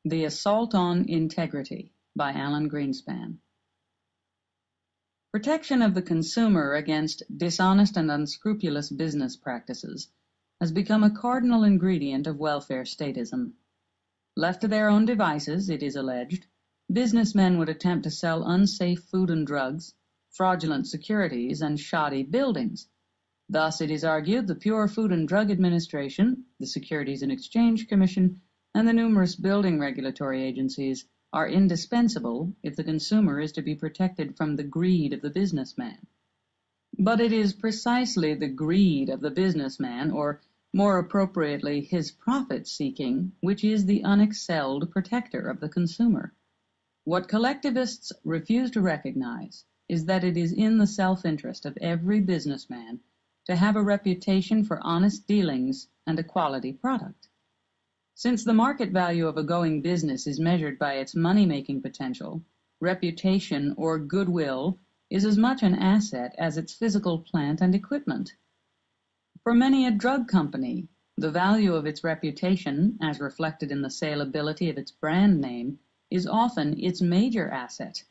The Assault on Integrity by Alan Greenspan. Protection of the consumer against dishonest and unscrupulous business practices has become a cardinal ingredient of welfare statism. Left to their own devices, it is alleged, businessmen would attempt to sell unsafe food and drugs, fraudulent securities, and shoddy buildings. Thus, it is argued, the Pure Food and Drug Administration, the Securities and Exchange Commission, and the numerous building regulatory agencies are indispensable if the consumer is to be protected from the greed of the businessman. But it is precisely the greed of the businessman, or more appropriately his profit-seeking, which is the unexcelled protector of the consumer. What collectivists refuse to recognize is that it is in the self-interest of every businessman to have a reputation for honest dealings and a quality product. Since the market value of a going business is measured by its money-making potential, reputation or goodwill is as much an asset as its physical plant and equipment. For many a drug company, the value of its reputation, as reflected in the saleability of its brand name, is often its major asset.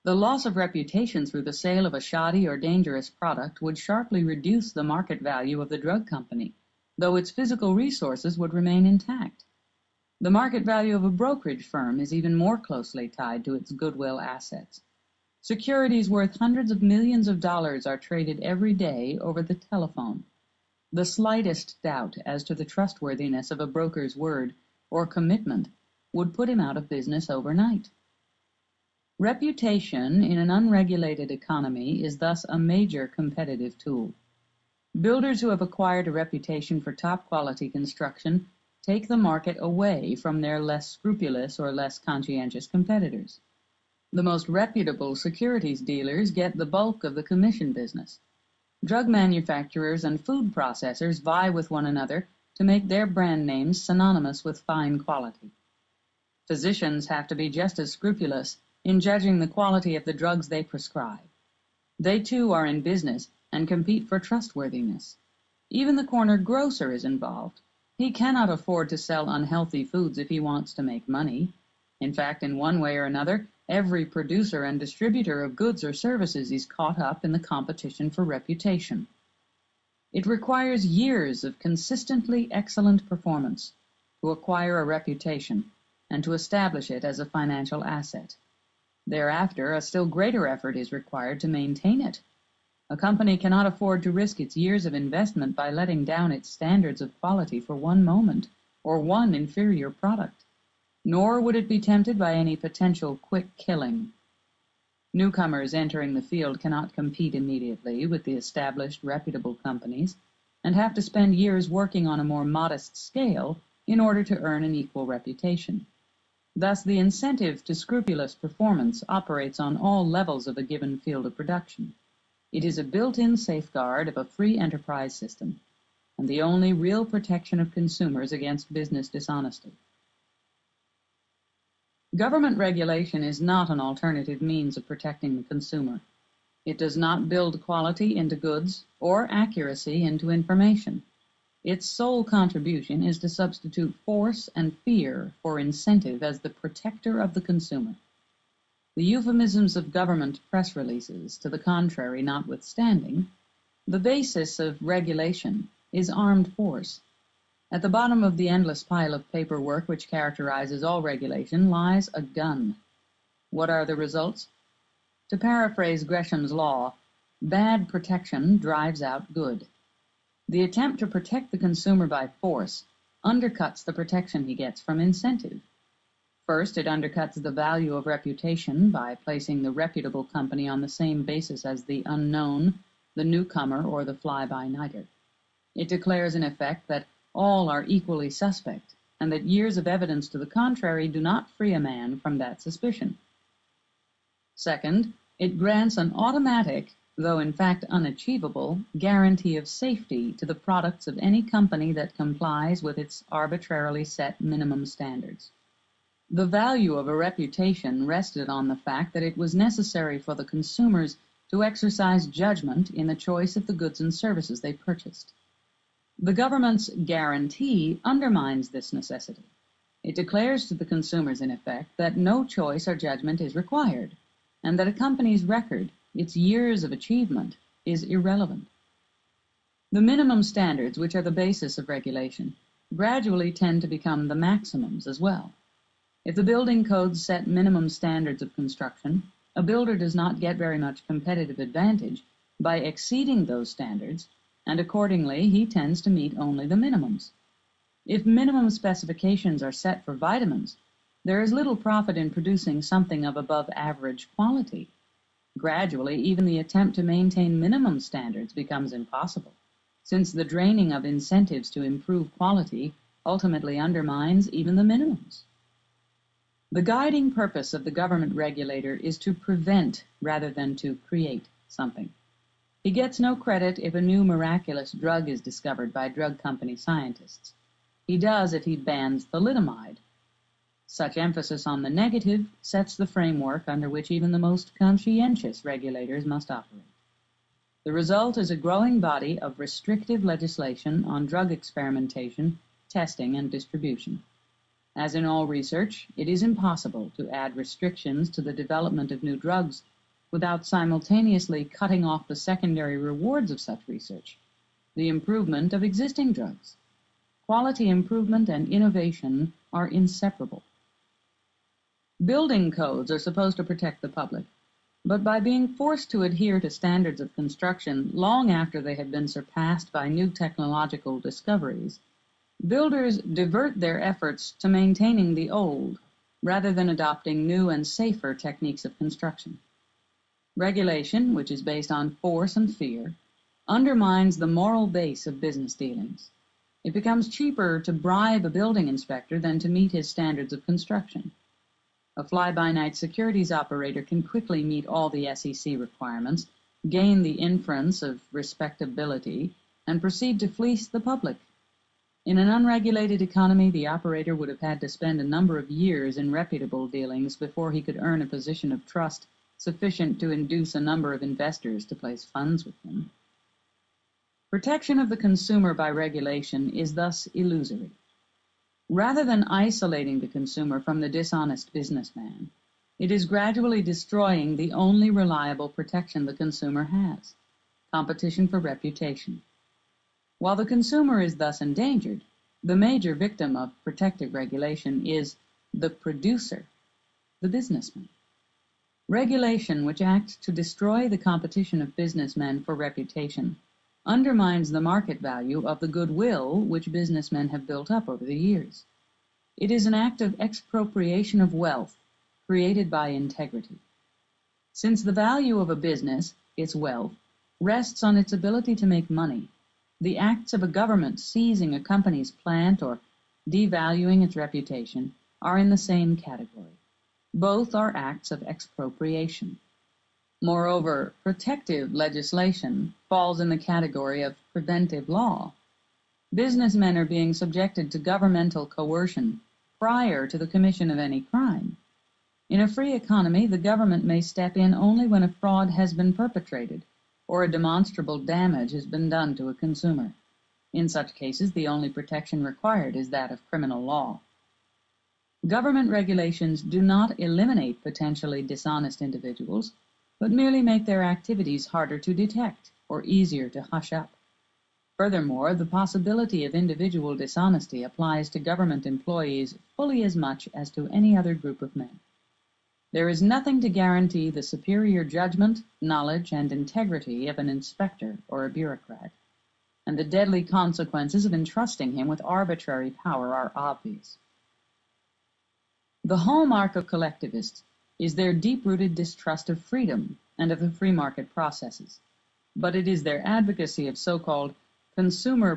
The loss of reputation through the sale of a shoddy or dangerous product would sharply reduce the market value of the drug company, though its physical resources would remain intact. The market value of a brokerage firm is even more closely tied to its goodwill assets. Securities worth hundreds of millions of dollars are traded every day over the telephone. The slightest doubt as to the trustworthiness of a broker's word or commitment would put him out of business overnight. Reputation in an unregulated economy is thus a major competitive tool. Builders who have acquired a reputation for top-quality construction take the market away from their less scrupulous or less conscientious competitors. The most reputable securities dealers get the bulk of the commission business. Drug manufacturers and food processors vie with one another to make their brand names synonymous with fine quality. Physicians have to be just as scrupulous in judging the quality of the drugs they prescribe. They too are in business and compete for trustworthiness. Even the corner grocer is involved. He cannot afford to sell unhealthy foods if he wants to make money. In fact, in one way or another, every producer and distributor of goods or services is caught up in the competition for reputation. It requires years of consistently excellent performance to acquire a reputation and to establish it as a financial asset. Thereafter, a still greater effort is required to maintain it. A company cannot afford to risk its years of investment by letting down its standards of quality for one moment or one inferior product, nor would it be tempted by any potential quick killing. Newcomers entering the field cannot compete immediately with the established, reputable companies and have to spend years working on a more modest scale in order to earn an equal reputation. Thus, the incentive to scrupulous performance operates on all levels of a given field of production. It is a built-in safeguard of a free enterprise system, and the only real protection of consumers against business dishonesty. Government regulation is not an alternative means of protecting the consumer. It does not build quality into goods or accuracy into information. Its sole contribution is to substitute force and fear for incentive as the protector of the consumer. The euphemisms of government press releases, to the contrary notwithstanding, the basis of regulation is armed force. At the bottom of the endless pile of paperwork which characterizes all regulation lies a gun. What are the results? To paraphrase Gresham's law, bad protection drives out good. The attempt to protect the consumer by force undercuts the protection he gets from incentive. First, it undercuts the value of reputation by placing the reputable company on the same basis as the unknown, the newcomer, or the fly-by-nighter. It declares in effect that all are equally suspect, and that years of evidence to the contrary do not free a man from that suspicion. Second, it grants an automatic, though in fact unachievable, guarantee of safety to the products of any company that complies with its arbitrarily set minimum standards. The value of a reputation rested on the fact that it was necessary for the consumers to exercise judgment in the choice of the goods and services they purchased. The government's guarantee undermines this necessity. It declares to the consumers, in effect, that no choice or judgment is required, and that a company's record, its years of achievement, is irrelevant. The minimum standards, which are the basis of regulation, gradually tend to become the maximums as well. If the building codes set minimum standards of construction, a builder does not get very much competitive advantage by exceeding those standards, and accordingly he tends to meet only the minimums. If minimum specifications are set for vitamins, there is little profit in producing something of above average quality. Gradually, even the attempt to maintain minimum standards becomes impossible, since the draining of incentives to improve quality ultimately undermines even the minimums. The guiding purpose of the government regulator is to prevent rather than to create something. He gets no credit if a new miraculous drug is discovered by drug company scientists. He does if he bans thalidomide. Such emphasis on the negative sets the framework under which even the most conscientious regulators must operate. The result is a growing body of restrictive legislation on drug experimentation, testing, and distribution. As in all research, it is impossible to add restrictions to the development of new drugs without simultaneously cutting off the secondary rewards of such research, the improvement of existing drugs. Quality improvement and innovation are inseparable. Building codes are supposed to protect the public, but by being forced to adhere to standards of construction long after they have been surpassed by new technological discoveries, builders divert their efforts to maintaining the old rather than adopting new and safer techniques of construction. Regulation, which is based on force and fear, undermines the moral base of business dealings. It becomes cheaper to bribe a building inspector than to meet his standards of construction. A fly-by-night securities operator can quickly meet all the SEC requirements, gain the inference of respectability, and proceed to fleece the public. In an unregulated economy, the operator would have had to spend a number of years in reputable dealings before he could earn a position of trust sufficient to induce a number of investors to place funds with him. Protection of the consumer by regulation is thus illusory. Rather than isolating the consumer from the dishonest businessman, it is gradually destroying the only reliable protection the consumer has: competition for reputation. While the consumer is thus endangered, the major victim of protective regulation is the producer, the businessman. Regulation, which acts to destroy the competition of businessmen for reputation, undermines the market value of the goodwill which businessmen have built up over the years. It is an act of expropriation of wealth created by integrity. Since the value of a business, its wealth, rests on its ability to make money, the acts of a government seizing a company's plant or devaluing its reputation are in the same category. Both are acts of expropriation. Moreover, protective legislation falls in the category of preventive law. Businessmen are being subjected to governmental coercion prior to the commission of any crime. In a free economy, the government may step in only when a fraud has been perpetrated or a demonstrable damage has been done to a consumer. In such cases, the only protection required is that of criminal law. Government regulations do not eliminate potentially dishonest individuals, but merely make their activities harder to detect or easier to hush up. Furthermore, the possibility of individual dishonesty applies to government employees fully as much as to any other group of men. There is nothing to guarantee the superior judgment, knowledge, and integrity of an inspector or a bureaucrat, and the deadly consequences of entrusting him with arbitrary power are obvious. The hallmark of collectivists is their deep-rooted distrust of freedom and of the free market processes, but it is their advocacy of so-called consumer